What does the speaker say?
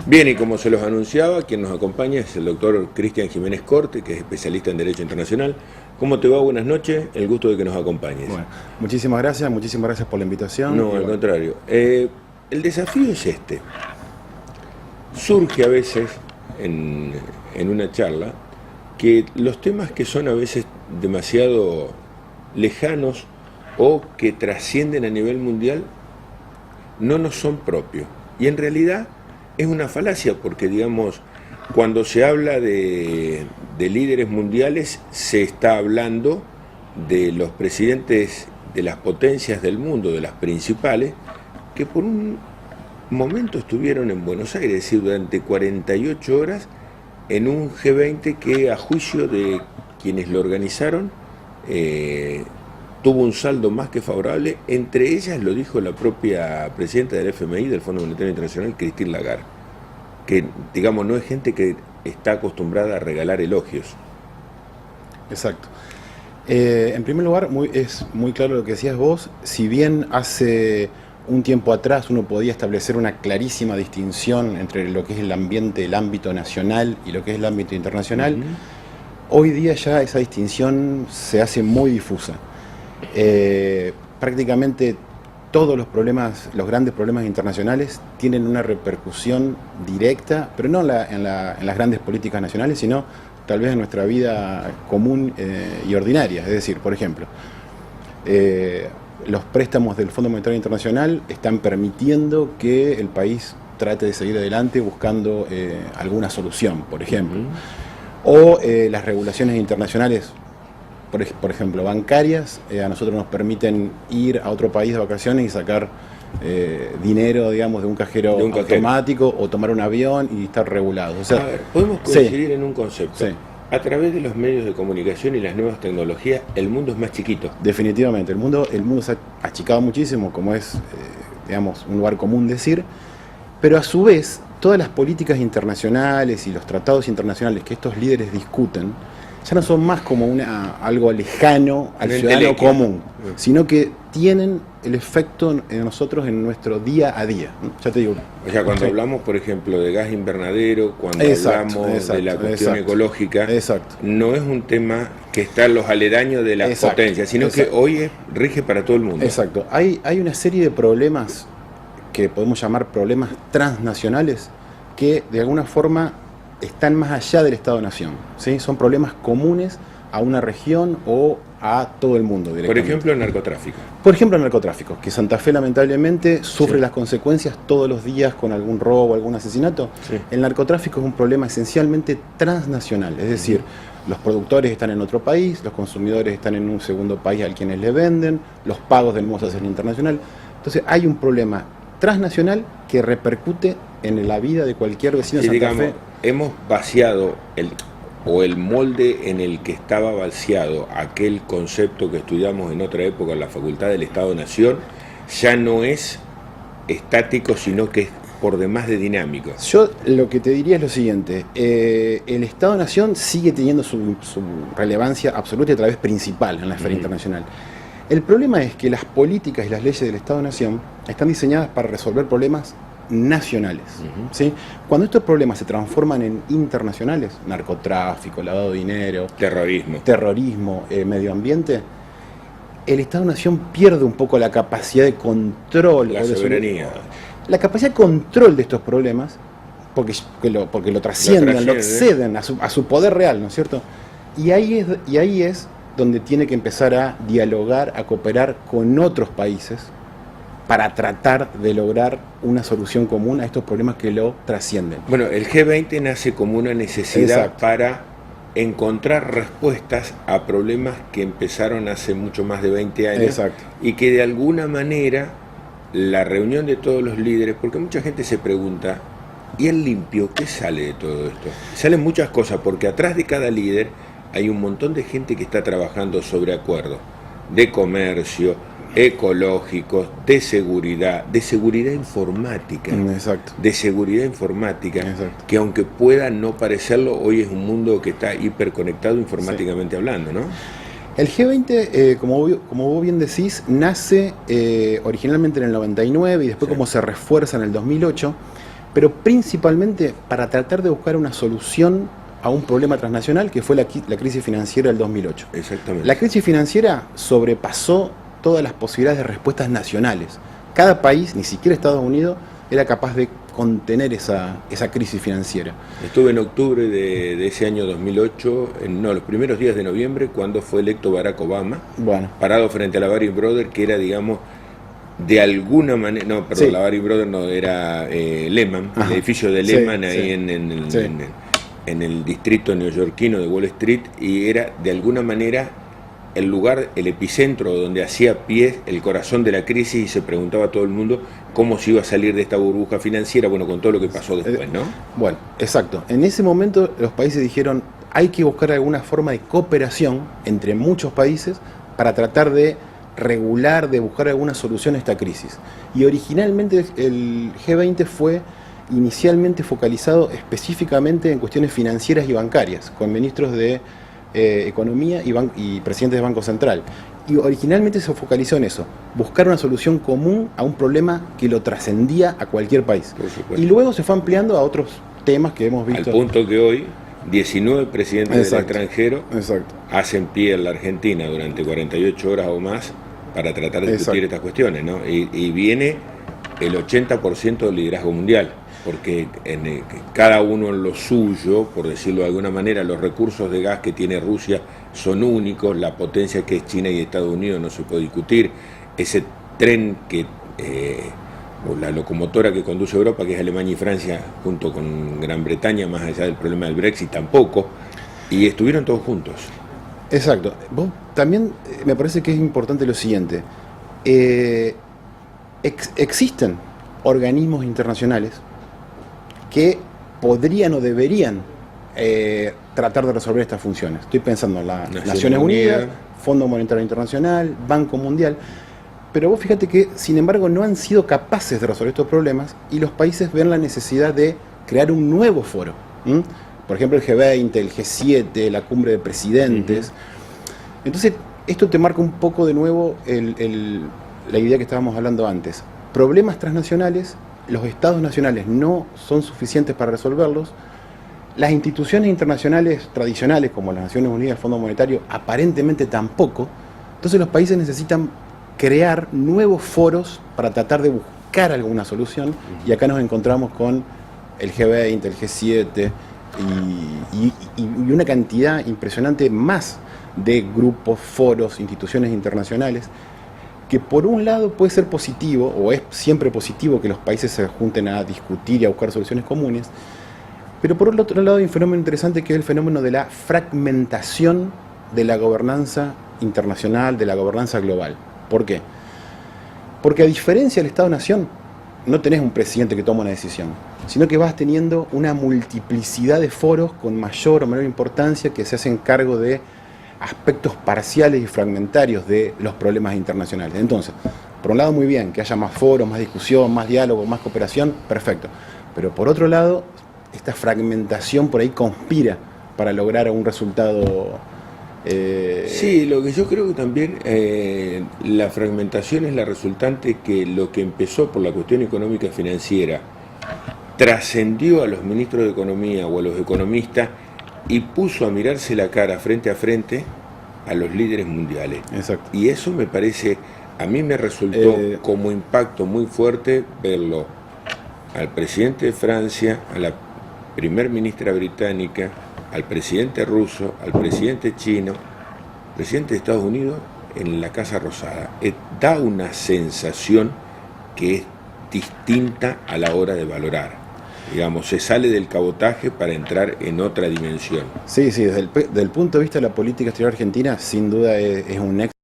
Bien, y como se los anunciaba, quien nos acompaña es el doctor Cristian Jiménez Corte, que es especialista en Derecho Internacional. ¿Cómo te va? Buenas noches, el gusto de que nos acompañes. Bueno, muchísimas gracias por la invitación. No, al contrario. El desafío es este. Surge a veces en una charla que los temas que son a veces demasiado lejanos o que trascienden a nivel mundial no nos son propios. Y en realidad es una falacia porque, digamos, cuando se habla de líderes mundiales se está hablando de los presidentes de las potencias del mundo, de las principales, que por un momento estuvieron en Buenos Aires, es decir, durante 48 horas en un G20 que, a juicio de quienes lo organizaron, tuvo un saldo más que favorable. Entre ellas lo dijo la propia presidenta del FMI, del Fondo Monetario Internacional, Christine Lagarde, que, digamos, no es gente que está acostumbrada a regalar elogios. Exacto. En primer lugar, es muy claro lo que decías vos. Si bien hace un tiempo atrás uno podía establecer una clarísima distinción entre lo que es el ambiente, el ámbito nacional y lo que es el ámbito internacional, hoy día ya esa distinción se hace muy difusa. Prácticamente todos los problemas, los grandes problemas internacionales tienen una repercusión directa, pero no en las grandes políticas nacionales, sino tal vez en nuestra vida común y ordinaria. Es decir, por ejemplo, los préstamos del Fondo Monetario Internacional están permitiendo que el país trate de seguir adelante buscando alguna solución, por ejemplo. O las regulaciones internacionales, por ejemplo, bancarias, a nosotros nos permiten ir a otro país de vacaciones y sacar dinero, digamos, de un cajero automático o tomar un avión y estar regulados. O sea, a ver, podemos coincidir en un concepto. Sí. A través de los medios de comunicación y las nuevas tecnologías, el mundo es más chiquito. Definitivamente, el mundo se ha achicado muchísimo, como es, digamos, un lugar común decir, pero a su vez, todas las políticas internacionales y los tratados internacionales que estos líderes discuten, ya no son más como algo lejano al ciudadano común, sino que tienen el efecto en nosotros en nuestro día a día. Ya te digo. O sea, cuando hablamos, por ejemplo, de gas invernadero, cuando hablamos de la cuestión ecológica, no es un tema que está en los aledaños de las potencias, sino que hoy rige para todo el mundo. Exacto. Hay una serie de problemas que podemos llamar problemas transnacionales que de alguna forma están más allá del Estado-Nación, ¿sí? Son problemas comunes a una región o a todo el mundo directamente. Por ejemplo, el narcotráfico. Por ejemplo, el narcotráfico, que Santa Fe lamentablemente sufre las consecuencias todos los días con algún robo, algún asesinato. El narcotráfico es un problema esencialmente transnacional, es decir, los productores están en otro país, los consumidores están en un segundo país al quienes le venden, los pagos del modo se hacen internacional. Entonces hay un problema transnacional que repercute en la vida de cualquier vecino de Santa Fe. Hemos vaciado el molde en el que estaba vaciado aquel concepto que estudiamos en otra época en la Facultad del Estado-Nación, ya no es estático, sino que es por demás de dinámico. Yo lo que te diría es lo siguiente, el Estado-Nación sigue teniendo su relevancia absoluta y a través principal en la esfera internacional. El problema es que las políticas y las leyes del Estado-Nación están diseñadas para resolver problemas nacionales, ¿sí? Cuando estos problemas se transforman en internacionales, narcotráfico, lavado de dinero, terrorismo, medio ambiente, el Estado-Nación pierde un poco la capacidad de control, la soberanía, la capacidad de control de estos problemas, porque lo trascienden, lo exceden a su poder real, ¿no es cierto? Y ahí es donde tiene que empezar a dialogar, a cooperar con otros países para tratar de lograr una solución común a estos problemas que lo trascienden. Bueno, el G20 nace como una necesidad para encontrar respuestas a problemas que empezaron hace mucho más de 20 años y que de alguna manera la reunión de todos los líderes, porque mucha gente se pregunta, ¿y el limpio qué sale de todo esto? Salen muchas cosas, porque atrás de cada líder hay un montón de gente que está trabajando sobre acuerdos de comercio, ecológicos, de seguridad informática. De seguridad informática, que aunque pueda no parecerlo, hoy es un mundo que está hiperconectado informáticamente hablando, ¿no? El G20, como vos bien decís, nace originalmente en el 99 y después como se refuerza en el 2008, pero principalmente para tratar de buscar una solución a un problema transnacional que fue la crisis financiera del 2008. Exactamente. La crisis financiera sobrepasó todas las posibilidades de respuestas nacionales. Cada país, ni siquiera Estados Unidos, era capaz de contener esa crisis financiera. Estuve en octubre de ese año 2008, los primeros días de noviembre, cuando fue electo Barack Obama, parado frente a la Baring Brothers, que era, digamos, de alguna manera, la Baring Brothers no, era Lehman, el edificio de Lehman ahí en el distrito neoyorquino de Wall Street, y era de alguna manera el lugar, el epicentro donde hacía pie el corazón de la crisis, y se preguntaba a todo el mundo cómo se iba a salir de esta burbuja financiera, bueno, con todo lo que pasó después, ¿no? Bueno, exacto. En ese momento los países dijeron, hay que buscar alguna forma de cooperación entre muchos países para tratar de regular, de buscar alguna solución a esta crisis. Y originalmente el G20 fue inicialmente focalizado específicamente en cuestiones financieras y bancarias, con ministros de Economía y presidentes de Banco Central. Y originalmente se focalizó en eso, buscar una solución común a un problema que lo trascendía a cualquier país. Y luego se fue ampliando a otros temas que hemos visto. Al punto que hoy 19 presidentes del extranjero hacen pie en la Argentina durante 48 horas o más para tratar de discutir estas cuestiones, ¿no? Y viene el 80% del liderazgo mundial, porque cada uno en lo suyo, por decirlo de alguna manera, los recursos de gas que tiene Rusia son únicos, la potencia que es China y Estados Unidos no se puede discutir, ese tren o la locomotora que conduce a Europa, que es Alemania y Francia, junto con Gran Bretaña, más allá del problema del Brexit, tampoco, y estuvieron todos juntos. Exacto. También me parece que es importante lo siguiente, existen organismos internacionales que podrían o deberían tratar de resolver estas funciones. Estoy pensando en las Naciones Unidas, Fondo Monetario Internacional, Banco Mundial, pero vos fíjate que, sin embargo, no han sido capaces de resolver estos problemas y los países ven la necesidad de crear un nuevo foro. Por ejemplo, el G20, el G7, la cumbre de presidentes. Entonces, esto te marca un poco de nuevo la idea que estábamos hablando antes. Problemas transnacionales, los estados nacionales no son suficientes para resolverlos, las instituciones internacionales tradicionales como las Naciones Unidas, el Fondo Monetario, aparentemente tampoco. Entonces los países necesitan crear nuevos foros para tratar de buscar alguna solución, y acá nos encontramos con el G20, el G7 y una cantidad impresionante más de grupos, foros, instituciones internacionales, que por un lado puede ser positivo, o es siempre positivo que los países se junten a discutir y a buscar soluciones comunes, pero por el otro lado hay un fenómeno interesante que es el fenómeno de la fragmentación de la gobernanza internacional, de la gobernanza global. ¿Por qué? Porque a diferencia del Estado-Nación, no tenés un presidente que toma una decisión, sino que vas teniendo una multiplicidad de foros con mayor o menor importancia que se hacen cargo de aspectos parciales y fragmentarios de los problemas internacionales. Entonces, por un lado muy bien, que haya más foros, más discusión, más diálogo, más cooperación, perfecto. Pero por otro lado, esta fragmentación por ahí conspira para lograr un resultado... Sí, lo que yo creo que también la fragmentación es la resultante que lo que empezó por la cuestión económica y financiera trascendió a los ministros de Economía o a los economistas y puso a mirarse la cara frente a frente a los líderes mundiales. Exacto. Y eso me parece, a mí me resultó como impacto muy fuerte verlo al presidente de Francia, a la primer ministra británica, al presidente ruso, al presidente chino, al presidente de Estados Unidos en la Casa Rosada. Da una sensación que es distinta a la hora de valorar. Digamos, se sale del cabotaje para entrar en otra dimensión. Sí, desde el punto de vista de la política exterior argentina, sin duda es un éxito.